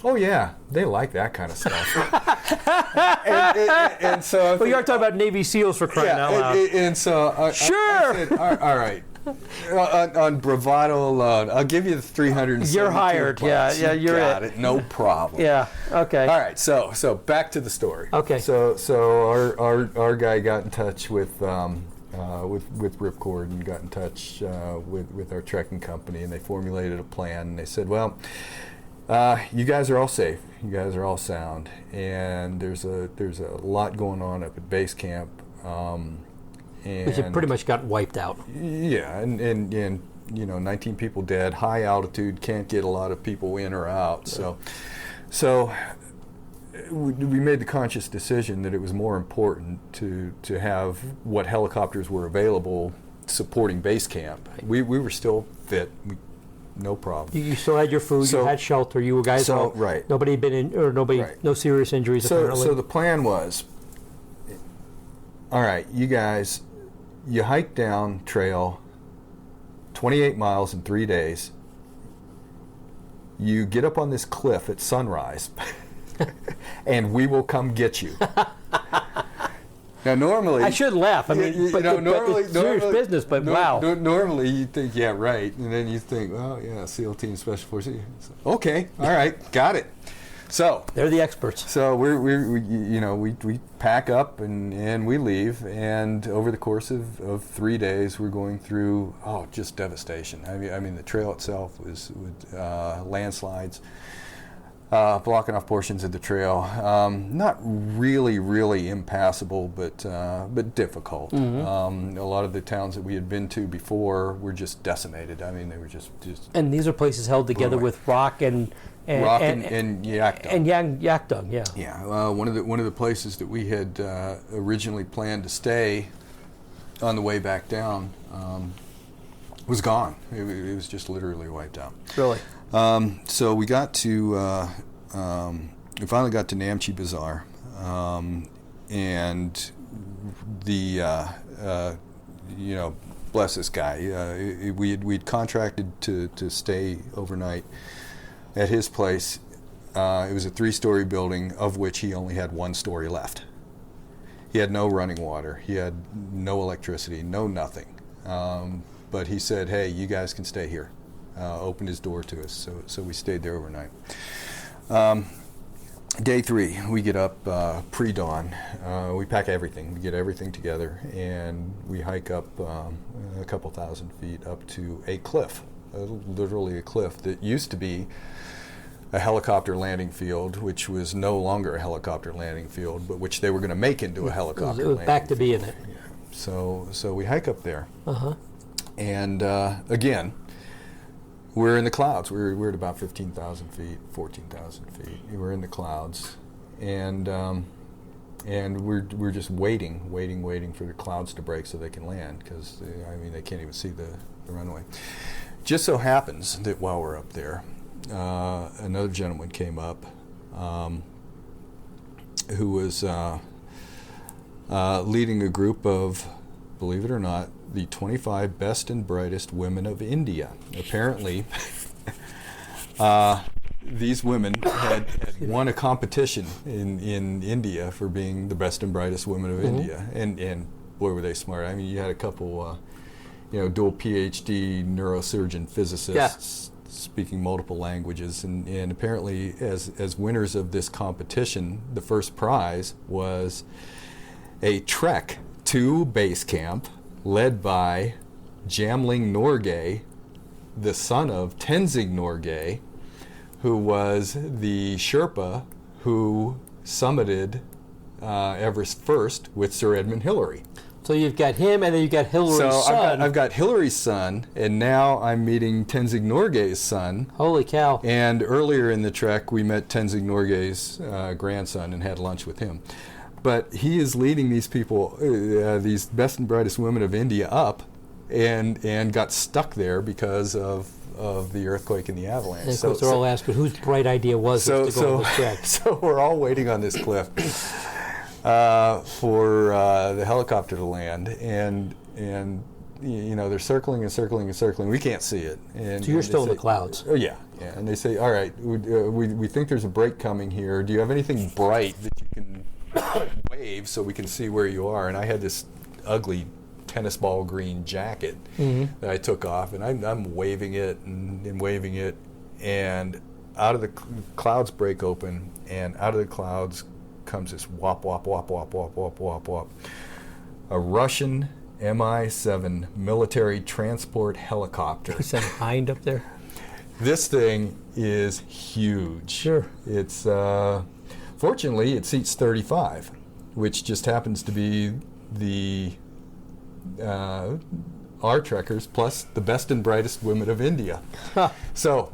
"Oh yeah, they like that kind of stuff." and so, well, you are talking about Navy SEALs for crying out loud. And so, sure. I said, all right. On bravado alone, I'll give you the 300. You're hired. Yeah, you're got it. No problem. Yeah. Okay. All right. So back to the story. Okay. So our guy got in touch with Ripcord and got in touch with our trekking company, and they formulated a plan. And they said, well, you guys are all safe. You guys are all sound, and there's a lot going on up at base camp. Which had pretty much got wiped out. Yeah, and 19 people dead. High altitude, can't get a lot of people in or out. So we made the conscious decision that it was more important to have what helicopters were available supporting base camp. We were still fit. No problem. You still had your food. You had shelter. You guys all right. Nobody had been in, or nobody, right. No serious injuries. Apparently. So the plan was, all right, you guys. You hike down trail 28 miles in 3 days. You get up on this cliff at sunrise, and we will come get you. Now, normally... I should laugh. I mean, but it's serious business, but wow. Normally, you think, yeah, right. And then you think, oh, yeah, SEAL Team Special Forces. Okay, all right, got it. So they're the experts. So we pack up and we leave, and over the course of 3 days we're going through just devastation. I mean the trail itself was with landslides blocking off portions of the trail. Not really impassable, but difficult. Mm-hmm. A lot of the towns that we had been to before were just decimated. I mean they were just. And these are places held together with rock and yak dung. And yak dung, yeah. Yeah, one of the places that we had originally planned to stay on the way back down was gone. It was just literally wiped out. Really? So we got to we finally got to Namche Bazaar, and the bless this guy. We'd contracted to stay overnight at his place. It was a 3-story building, of which he only had 1 story left. He had no running water. He had no electricity, no nothing. But he said, hey, you guys can stay here. Opened his door to us, so we stayed there overnight. Day 3, we get up pre-dawn. We pack everything. We get everything together, and we hike up a couple thousand feet up to a cliff, literally a cliff that used to be a helicopter landing field, which was no longer a helicopter landing field, but which they were going to make into a helicopter landing field. It was back to being it. Yeah. So we hike up there. Uh-huh. And again, we're in the clouds. We're at about 15,000 feet, 14,000 feet. We're in the clouds, and we're just waiting for the clouds to break so they can land, because they can't even see the runway. Just so happens that while we're up there, another gentleman came up who was leading a group of, believe it or not, the 25 best and brightest women of India. Apparently, these women had won a competition in India for being the best and brightest women of India, and boy were they smart. I mean, you had a couple, dual PhD neurosurgeon physicists speaking multiple languages, and apparently as winners of this competition, the first prize was a trek to base camp led by Jamling Norgay, the son of Tenzing Norgay, who was the Sherpa who summited Everest first with Sir Edmund Hillary. So you've got him, and then you've got Hillary's son. So I've got Hillary's son, and now I'm meeting Tenzing Norgay's son. Holy cow. And earlier in the trek, we met Tenzing Norgay's grandson and had lunch with him. But he is leading these people, these best and brightest women of India, up, and got stuck there because of the earthquake and the avalanche. And of course, they're all asking whose bright idea was this to go on this trek. So we're all waiting on this cliff for the helicopter to land, and they're circling and circling and circling. We can't see it. And, so you're still in the clouds. Oh, yeah. And they say, all right, we think there's a break coming here. Do you have anything bright that you can wave so we can see where you are? And I had this ugly tennis ball green jacket that I took off, and I'm waving it and waving it, and out of the clouds break open, and out of the clouds comes this whop, whop, whop, whop, whop, whop, whop, whop. A Russian Mi-7 military transport helicopter. Is that Hind up there? This thing is huge. Sure. It's fortunately it seats 35, which just happens to be the our trekkers plus the best and brightest women of India. So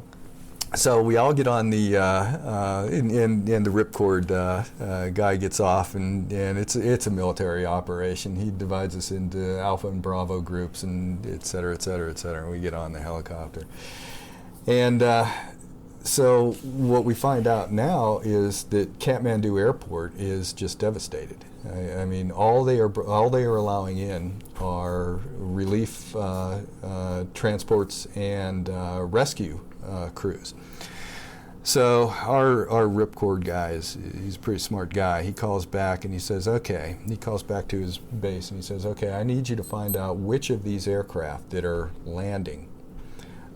we all get on the and the ripcord guy gets off, and it's a military operation. He divides us into Alpha and Bravo groups, and et cetera, et cetera, et cetera. And we get on the helicopter, and so what we find out now is that Kathmandu Airport is just devastated. I mean, all they are allowing in are relief transports and rescue crews. So our ripcord guy he's a pretty smart guy. He calls back and he says, okay. He calls back to his base and he says, okay, I need you to find out which of these aircraft that are landing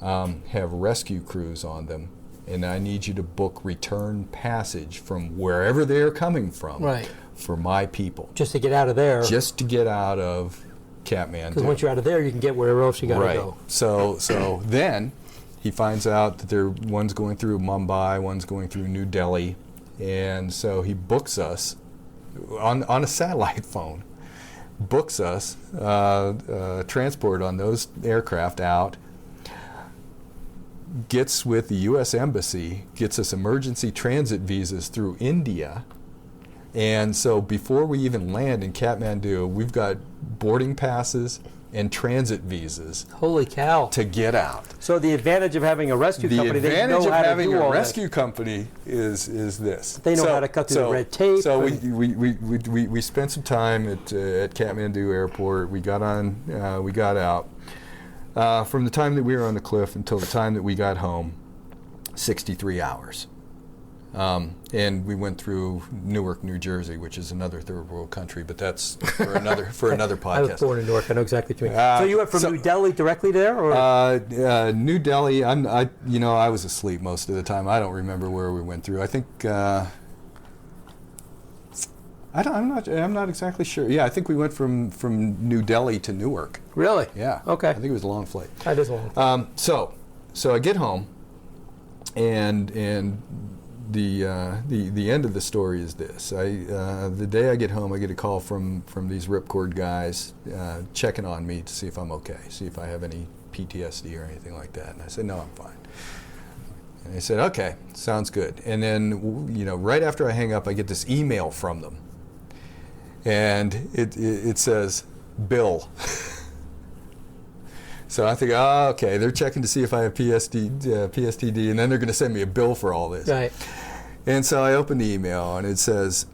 have rescue crews on them, and I need you to book return passage from wherever they are coming from. Right. For my people. Just to get out of there. Just to get out of Kathmandu. Because once you're out of there, you can get wherever else you got to right. go. So then he finds out that one's going through Mumbai, one's going through New Delhi, and so he books us on a satellite phone. Books us transport on those aircraft out. Gets with the U.S. Embassy, gets us emergency transit visas through India. And so before we even land in Kathmandu, we've got boarding passes and transit visas. Holy cow. To get out. So the advantage of having a rescue company, they know how to do all The advantage of having a that. rescue company is this. They know how to cut through the red tape. So we spent some time at Kathmandu Airport. We got on, we got out. From the time that we were on the cliff until the time that we got home, 63 hours. And we went through Newark, New Jersey, which is another third world country, but that's for another podcast. I was born in Newark. I know exactly what you mean. So you went from New Delhi directly there, or New Delhi? I was asleep most of the time. I don't remember where we went through. I think I'm not exactly sure. Yeah, I think we went from New Delhi to Newark. Really? Yeah. Okay. I think it was a long flight. That is long. So I get home, and the end of the story is this. The day I get home, I get a call from these ripcord guys checking on me to see if I'm okay, see if I have any PTSD or anything like that. And I said, no, I'm fine. And they said, okay, sounds good. And then, right after I hang up, I get this email from them. And it says, Bill. So I think, okay, they're checking to see if I have PTSD, and then they're going to send me a bill for all this. Right. And so I open the email, and it says,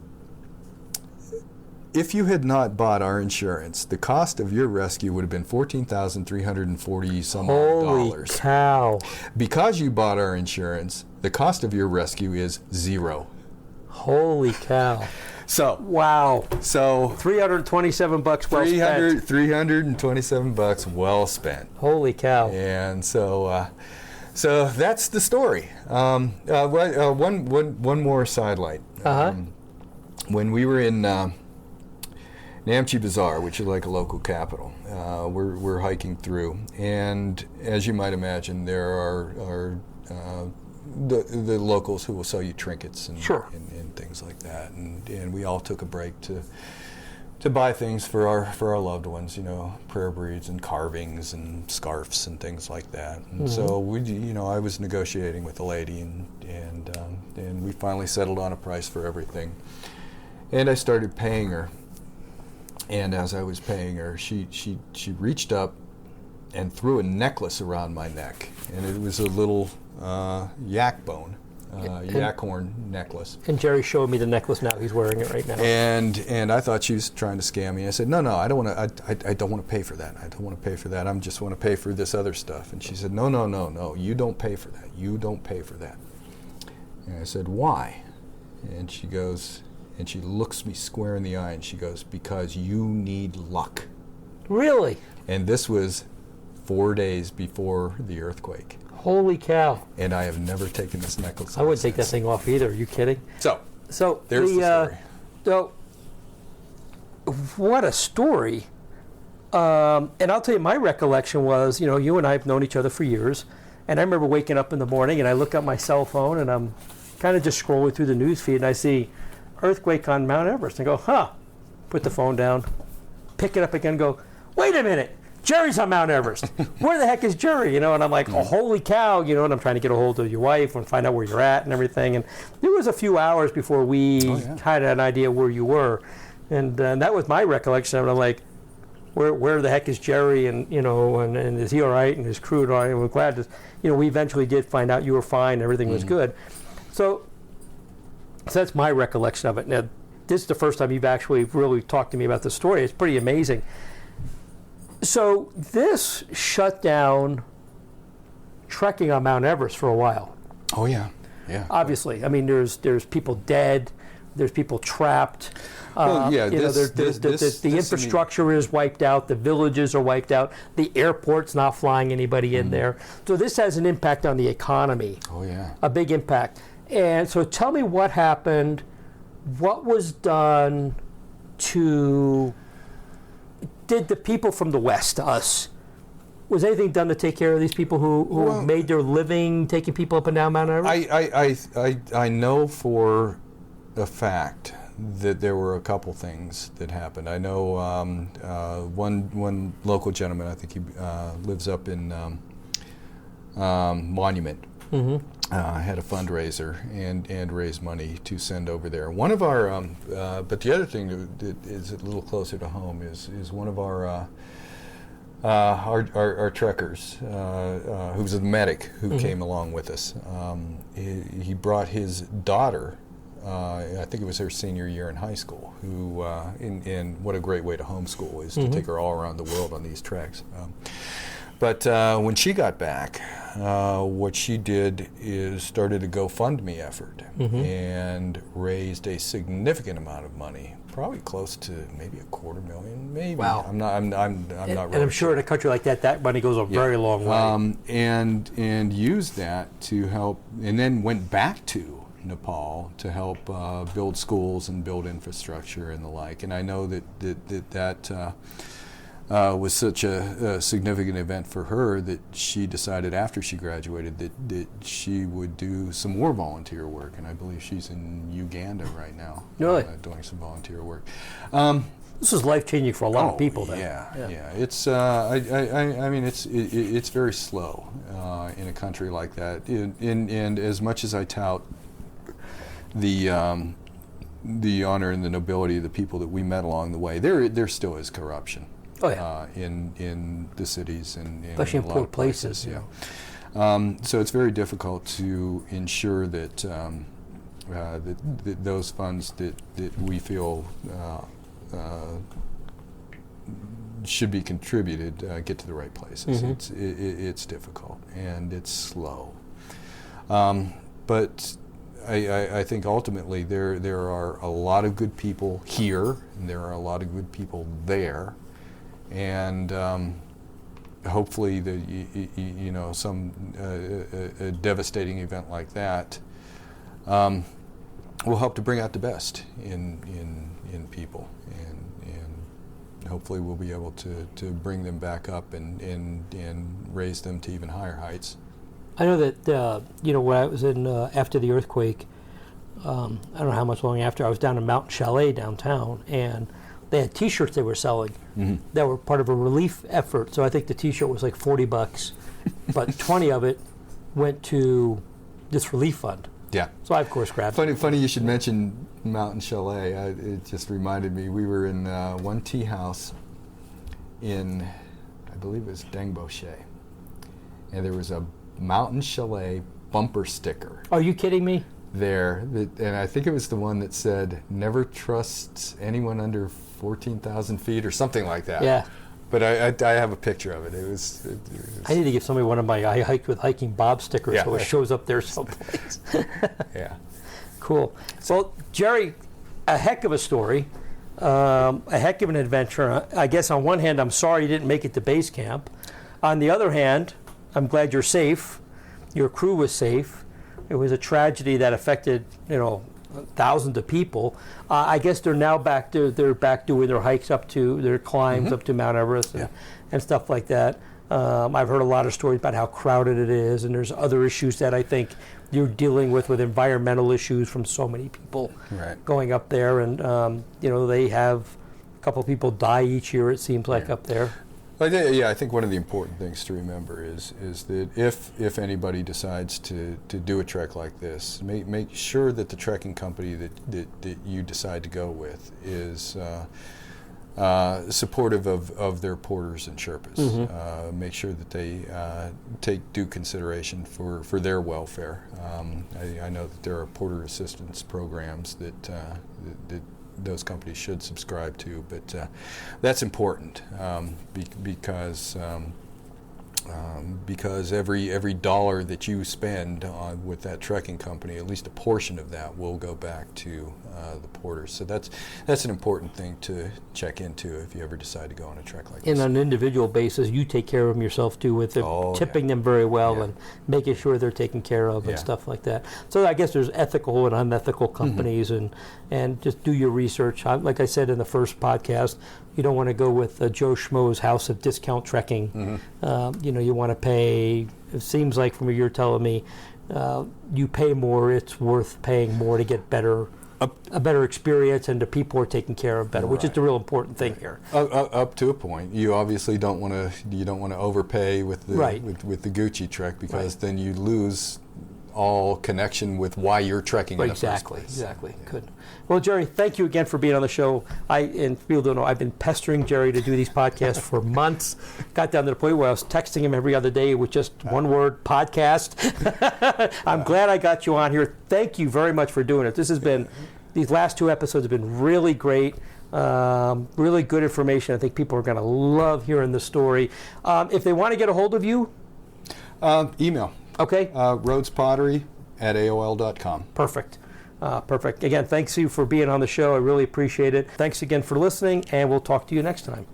if you had not bought our insurance, the cost of your rescue would have been $14,340 some odd dollars. Holy cow. Because you bought our insurance, the cost of your rescue is $0. Holy cow. So wow. So $327 well spent. $327 well spent. Holy cow. And so that's the story. One more sidelight. When we were in Namche Bazaar, which is like a local capital, we're hiking through, and as you might imagine, there are the locals who will sell you trinkets and, sure. and things like that, and we all took a break to buy things for our loved ones, prayer beads and carvings and scarves and things like that. And so I was negotiating with the lady, and we finally settled on a price for everything, and I started paying her. And as I was paying her, she reached up and threw a necklace around my neck, and it was a little yak bone yak horn necklace. And Jerry's showing me the necklace now. He's wearing it right now. And I thought she was trying to scam me. I said, no, I don't want to. I don't want to pay for that. I don't want to pay for that. I just want to pay for this other stuff. And she said, no. You don't pay for that. You don't pay for that. And I said, why? And she goes, and she looks me square in the eye, and she goes, because you need luck. Really? And this was 4 days before the earthquake. Holy cow. And I have never taken this necklace off. I wouldn't take that thing off either. Are you kidding? So there's the story. So, what a story. And I'll tell you, my recollection was, you and I have known each other for years. And I remember waking up in the morning and I look at my cell phone and I'm kind of just scrolling through the news feed and I see earthquake on Mount Everest. And I go, put the phone down, pick it up again, go, wait a minute. Jerry's on Mount Everest. Where the heck is Jerry? And I'm like, oh, holy cow, and I'm trying to get a hold of your wife and find out where you're at and everything. And there was a few hours before we had an idea where you were. And that was my recollection of it. I'm like, where the heck is Jerry? And, and is he all right? And his crew all right? And we're glad to, we eventually did find out you were fine. Everything was good. So that's my recollection of it. Now, this is the first time you've actually really talked to me about the story. It's pretty amazing. So this shut down trekking on Mount Everest for a while. Oh yeah. Obviously, I mean, there's people dead, there's people trapped. The infrastructure is wiped out, the villages are wiped out, the airport's not flying anybody in there. So this has an impact on the economy. Oh yeah. A big impact. And so tell me what happened. What was done to? Did the people from the West, us, was anything done to take care of these people who made their living taking people up and down Mount Everest? I know for a fact that there were a couple things that happened. I know one local gentleman, I think he lives up in Monument, had a fundraiser and raised money to send over there. One of our, but the other thing that is a little closer to home is one of our trekkers, who was a medic who came along with us. He brought his daughter. I think it was her senior year in high school. Who, and what a great way to homeschool is to take her all around the world on these treks. But when she got back, what she did is started a GoFundMe effort and raised a significant amount of money, probably close to maybe $250,000, maybe. Wow. I'm not really. And I'm sure in a country like that money goes a very long way. And used that to help, and then went back to Nepal to help build schools and build infrastructure and the like. And I know that was such a significant event for her that she decided after she graduated that she would do some more volunteer work. And I believe she's in Uganda right now, really? Doing some volunteer work. This is life-changing for a lot of people. Then. Yeah. It's I mean it's very slow in a country like that. And as much as I tout the honor and the nobility of the people that we met along the way, there still is corruption. Oh, yeah. In the cities and especially in a lot poor of places. So it's very difficult to ensure that that those funds that we feel should be contributed get to the right places. It's difficult and it's slow, but I think ultimately there are a lot of good people here and there are a lot of good people there. And hopefully, some a devastating event like that will help to bring out the best in people, and hopefully we'll be able to bring them back up and raise them to even higher heights. I know that when I was in after the earthquake, I don't know how much long after, I was down in Mountain Chalet downtown, and they had T-shirts they were selling that were part of a relief effort. So I think the T-shirt was like $40, but 20 of it went to this relief fund. Yeah. So I of course grabbed it. Funny you should mention Mountain Chalet. It just reminded me. We were in one tea house in, I believe it was Dengboche, and there was a Mountain Chalet bumper sticker Are you kidding me? there, and I think it was the one that said, "Never trust anyone under 14,000 feet," or something like that. Yeah. But I have a picture of it. It was I need to give somebody one of my I hiked with hiking Bob stickers Yeah. so it shows up there someplace. yeah. Cool. Well, Jerry, a heck of a story, a heck of an adventure. I guess on one hand, I'm sorry you didn't make it to base camp. On the other hand, I'm glad you're safe. Your crew was safe. It was a tragedy that affected, thousands of people. I guess they're now back to doing their hikes up to their climbs up to Mount Everest and stuff like that. I've heard a lot of stories about how crowded it is, and there's other issues that I think you're dealing with environmental issues from so many people going up there, and they have a couple of people die each year, it seems like, up there. I think one of the important things to remember is that if anybody decides to do a trek like this, make sure that the trekking company that you decide to go with is supportive of their porters and Sherpas. Make sure that they take due consideration for their welfare. I know that there are porter assistance programs that those companies should subscribe to, but that's important because every dollar that you spend with that trekking company, at least a portion of that will go back to the porters. So that's an important thing to check into if you ever decide to go on a trek like this. And on an individual basis, you take care of them yourself too, with tipping them very well and making sure they're taken care of and stuff like that. So I guess there's ethical and unethical companies, and just do your research. Like I said in the first podcast, you don't want to go with Joe Schmo's House of Discount Trekking. You want to pay, it seems like from what you're telling me, you pay more, it's worth paying more to get a better experience, and the people are taken care of better, which is the real important thing here. Up to a point, you obviously don't want to overpay with the with the Gucci trek, because then you lose all connection with why you're trekking in the first place. Exactly. Good. Well, Jerry, thank you again for being on the show. And people don't know, I've been pestering Jerry to do these podcasts for months. Got down to the point where I was texting him every other day with just one word, podcast. I'm glad I got you on here. Thank you very much for doing it. These last two episodes have been really great. Really good information. I think people are going to love hearing the story. If they want to get a hold of you? Email. Okay. rhodespottery@aol.com. Perfect. Perfect. Again, thanks you for being on the show. I really appreciate it. Thanks again for listening, and we'll talk to you next time.